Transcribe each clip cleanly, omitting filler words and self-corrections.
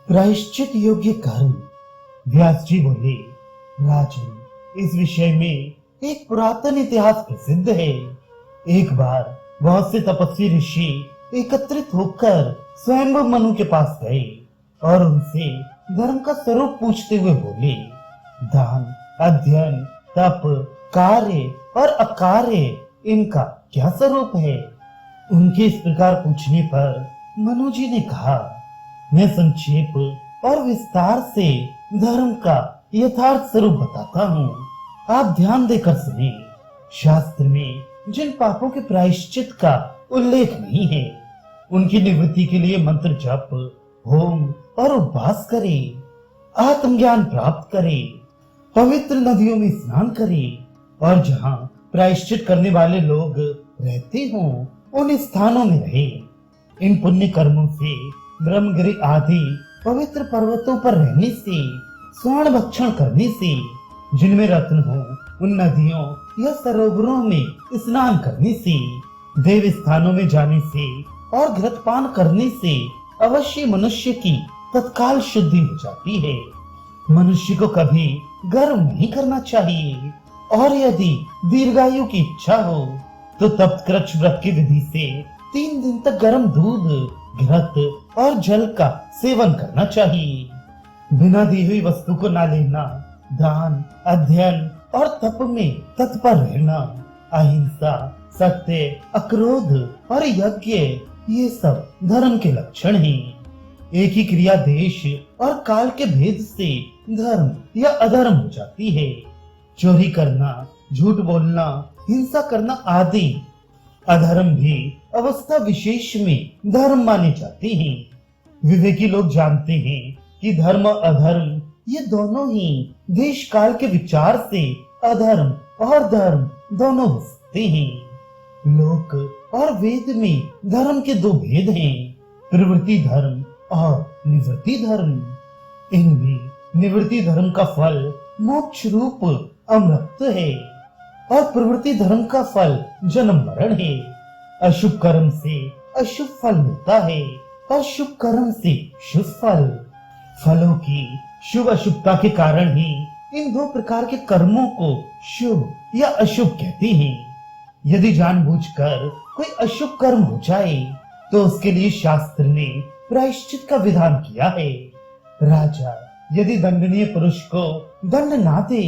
प्रायश्चित योग्य कर्म। व्यास जी बोले, राजन, इस विषय में एक पुरातन इतिहास प्रसिद्ध है। एक बार बहुत से तपस्वी ऋषि एकत्रित होकर स्वयं मनु के पास गए और उनसे धर्म का स्वरूप पूछते हुए बोले, दान, अध्ययन, तप, कार्य और अकार्य, इनका क्या स्वरूप है? उनके इस प्रकार पूछने पर मनु जी ने कहा, मैं संक्षेप और विस्तार से धर्म का यथार्थ स्वरूप बताता हूँ, आप ध्यान देकर सुने। शास्त्र में जिन पापों के प्रायश्चित का उल्लेख नहीं है, उनकी निवृत्ति के लिए मंत्र जप, होम और उपवास करे, आत्मज्ञान प्राप्त करे, पवित्र नदियों में स्नान करे और जहाँ प्रायश्चित करने वाले लोग रहते हों उन स्थानों में रहे। इन पुण्य कर्मों से ब्रह्मगिरि आदि पवित्र पर्वतों पर रहने से, स्वर्ण भक्षण करने से, जिनमें रत्न हो उन नदियों या सरोवरों में स्नान करने से, देव स्थानों में जाने से और घृतपान करने से अवश्य मनुष्य की तत्काल शुद्धि हो जाती है। मनुष्य को कभी गर्व नहीं करना चाहिए और यदि दीर्घायु की इच्छा हो तो तप्त कृच्छ व्रत की विधि से 3 दिन तक गर्म दूध, घृत और जल का सेवन करना चाहिए। बिना दी हुई वस्तु को ना लेना, दान, अध्ययन और तप में तत्पर रहना, अहिंसा, सत्य, अक्रोध और यज्ञ, ये सब धर्म के लक्षण हैं। एक ही क्रिया देश और काल के भेद से धर्म या अधर्म हो जाती है। चोरी करना, झूठ बोलना, हिंसा करना आदि अधर्म भी अवस्था विशेष में धर्म माने जाते हैं। विवेकी लोग जानते हैं कि धर्म और अधर्म ये दोनों ही देश काल के विचार से अधर्म और धर्म दोनों हो सकते हैं। लोक और वेद में धर्म के 2 भेद हैं, प्रवृत्ति धर्म और निवृत्ति धर्म। इनमें निवृत्ति धर्म का फल मोक्ष रूप अमृत है और प्रवृत्ति धर्म का फल जन्म मरण है। अशुभ कर्म से अशुभ फल मिलता है और शुभ कर्म से शुभ फल। फलों की शुभ अशुभता के कारण ही इन 2 प्रकार के कर्मों को शुभ या अशुभ कहते हैं। यदि जानबूझकर कोई अशुभ कर्म हो जाए तो उसके लिए शास्त्र ने प्रायश्चित का विधान किया है। राजा यदि दंडनीय पुरुष को दंड ना दे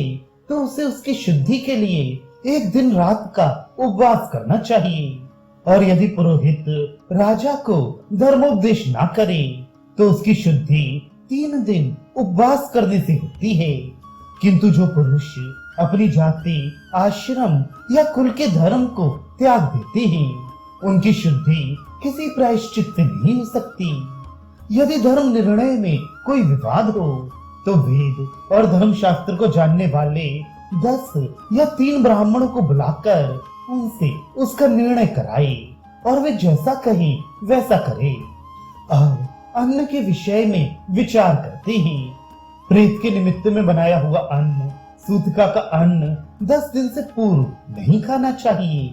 तो उसे उसकी शुद्धि के लिए 1 दिन रात का उपवास करना चाहिए और यदि पुरोहित राजा को धर्मोपदेश ना करे तो उसकी शुद्धि 3 दिन उपवास करने से होती है। किंतु जो पुरुष अपनी जाति, आश्रम या कुल के धर्म को त्याग देते हैं, उनकी शुद्धि किसी प्रायश्चित से नहीं हो सकती। यदि धर्म निर्णय में कोई विवाद हो तो वेद और धर्म शास्त्र को जानने वाले 10 या 3 ब्राह्मणों को बुलाकर उनसे उसका निर्णय कराए और वे जैसा कहे वैसा करे। अब अन्न के विषय में विचार करते हैं। प्रेत के निमित्त में बनाया हुआ अन्न, सूतिका का अन्न 10 दिन से पूर्व नहीं खाना चाहिए।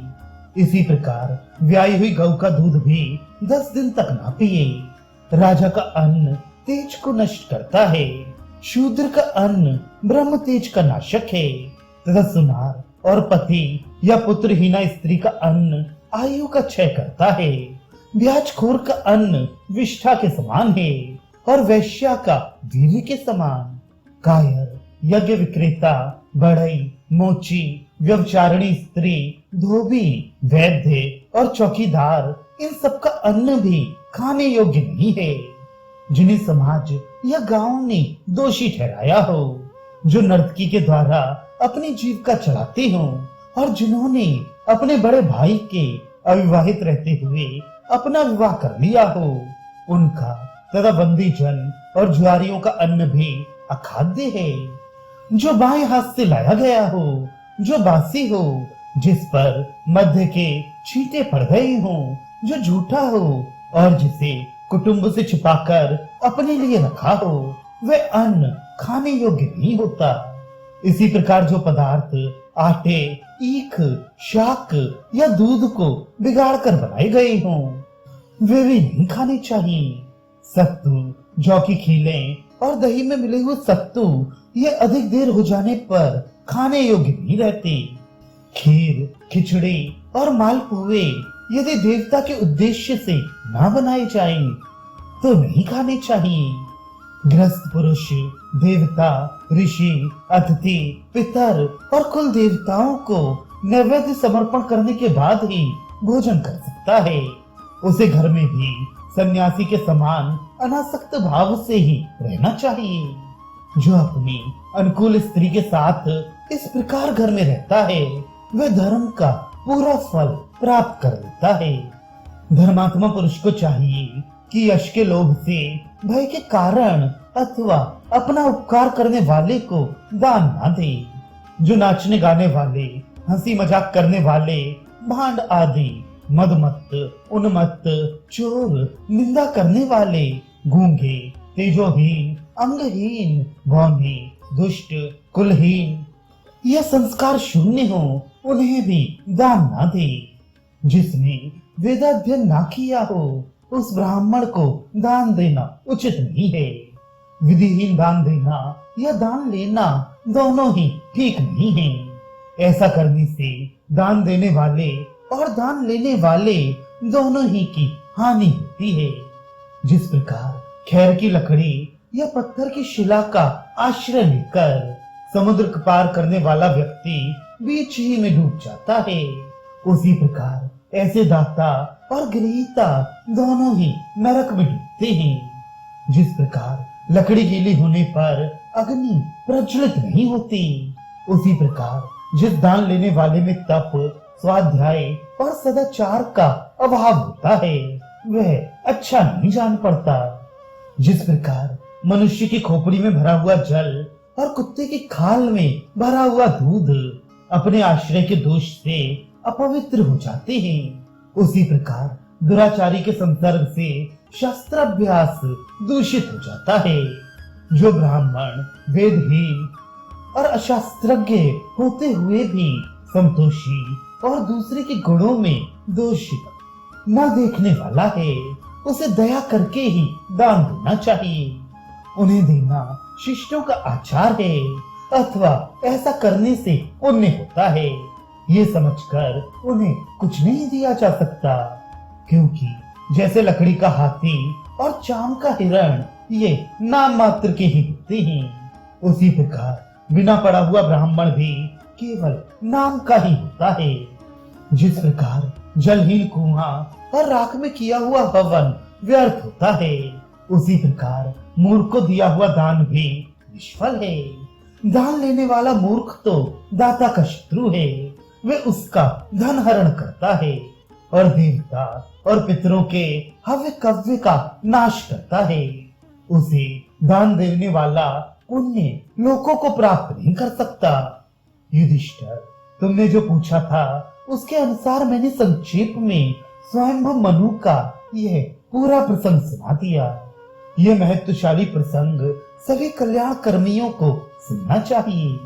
इसी प्रकार ब्याई हुई गौ का दूध भी 10 दिन तक ना पिए। राजा का अन्न तेज को नष्ट करता है, शूद्र का अन्न ब्रह्म तेज का नाशक है तथा सुनार और पति या पुत्रहीना स्त्री का अन्न आयु का क्षय करता है। ब्याजखोर का अन्न विष्ठा के समान है और वैश्या का वीर्य के समान। कायर, यज्ञ विक्रेता, बढ़ई, मोची, व्यभिचारिणी स्त्री, धोबी, वैद्य और चौकीदार, इन सब का अन्न भी खाने योग्य नहीं है। जिन्हें समाज या गांव ने दोषी ठहराया हो, जो नर्तकी के द्वारा अपनी जीविका चलाते हों और जिन्होंने अपने बड़े भाई के अविवाहित रहते हुए अपना विवाह कर लिया हो, उनका तथा बंदी जन और जुआरियों का अन्न भी अखाद्य है। जो बाएं हाथ से लाया गया हो, जो बासी हो, जिस पर मध्य के छींटे पड़ गए हों, जो झूठा हो और जिसे कुटुंब से छिपाकर अपने लिए रखा हो, वह अन्न खाने योग्य नहीं होता। इसी प्रकार जो पदार्थ आटे, ईख, शाक या दूध को बिगाड़ कर बनाए गए हों, वे भी नहीं खाने चाहिए। सत्तू जौ की खीलें और दही में मिले हुए सत्तू ये अधिक देर हो जाने पर खाने योग्य नहीं रहते। खीर, खिचड़ी और मालपुए यदि देवता के उद्देश्य से ना बनाए जाएं तो नहीं खाने चाहिए। गृहस्थ पुरुष देवता, ऋषि, अतिथि, पितर और कुल देवताओं को नैवेद्य समर्पण करने के बाद ही भोजन कर सकता है। उसे घर में भी सन्यासी के समान अनासक्त भाव से ही रहना चाहिए। जो अपनी अनुकूल स्त्री के साथ इस प्रकार घर में रहता है वह धर्म का पूरा फल प्राप्त कर लेता है। धर्मात्मा पुरुष को चाहिए कि यश के लोभ से, भय के कारण अथवा अपना उपकार करने वाले को दान ना दे। जो नाचने गाने वाले, हंसी मजाक करने वाले, भांड आदि, मदमत्त, उन्मत्त, चोर, निंदा करने वाले, गूंगे, तेजोहीन, अंगहीन, भौनी, दुष्ट, कुलहीन या संस्कार शून्य हो उन्हें भी दान ना दे। जिसने वेदाध्ययन ना किया हो उस ब्राह्मण को दान देना उचित नहीं है। विधिहीन दान देना या दान लेना दोनों ही ठीक नहीं है। ऐसा करने से दान देने वाले और दान लेने वाले दोनों ही की हानि होती है। जिस प्रकार खैर की लकड़ी या पत्थर की शिला का आश्रय लेकर समुद्र पार करने वाला व्यक्ति बीच ही में डूब जाता है, उसी प्रकार ऐसे दाता और ग्रहीता दोनों ही नरक में डूबते हैं। जिस प्रकार लकड़ी गीली होने पर अग्नि प्रज्वलित नहीं होती, उसी प्रकार जिस दान लेने वाले में तप, स्वाध्याय और सदाचार का अभाव होता है वह अच्छा नहीं जान पड़ता। जिस प्रकार मनुष्य की खोपड़ी में भरा हुआ जल और कुत्ते की खाल में भरा हुआ दूध अपने आश्रय के दोष से अपवित्र हो जाते हैं, उसी प्रकार दुराचारी के संसर्ग से शास्त्राभ्यास दूषित हो जाता है। जो ब्राह्मण वेदहीन और अशास्त्रज्ञ होते हुए भी संतोषी और दूसरे के गुणों में दोष न देखने वाला है उसे दया करके ही दान देना चाहिए। उन्हें देना शिष्टों का आचार है अथवा ऐसा करने से पुण्य होता है, ये समझकर उन्हें कुछ नहीं दिया जा सकता। क्योंकि जैसे लकड़ी का हाथी और चाम का हिरण ये नाम मात्र के ही होते हैं, उसी प्रकार बिना पड़ा हुआ ब्राह्मण भी केवल नाम का ही होता है। जिस प्रकार जलहीन कुआं और राख में किया हुआ हवन व्यर्थ होता है, उसी प्रकार मूर्ख को दिया हुआ दान भी निष्फल है। दान लेने वाला मूर्ख तो दाता का शत्रु है, वे उसका धन हरण करता है और देवता और पितरों के हव्य कव्य का नाश करता है। उसे दान देने वाला पुण्य लोगों को प्राप्त नहीं कर सकता। युधिष्ठिर, तुमने जो पूछा था उसके अनुसार मैंने संक्षेप में स्वयंभू मनु का यह पूरा प्रसंग सुना दिया। यह महत्वशाली प्रसंग सभी कल्याण कर्मियों को सुनना चाहिए।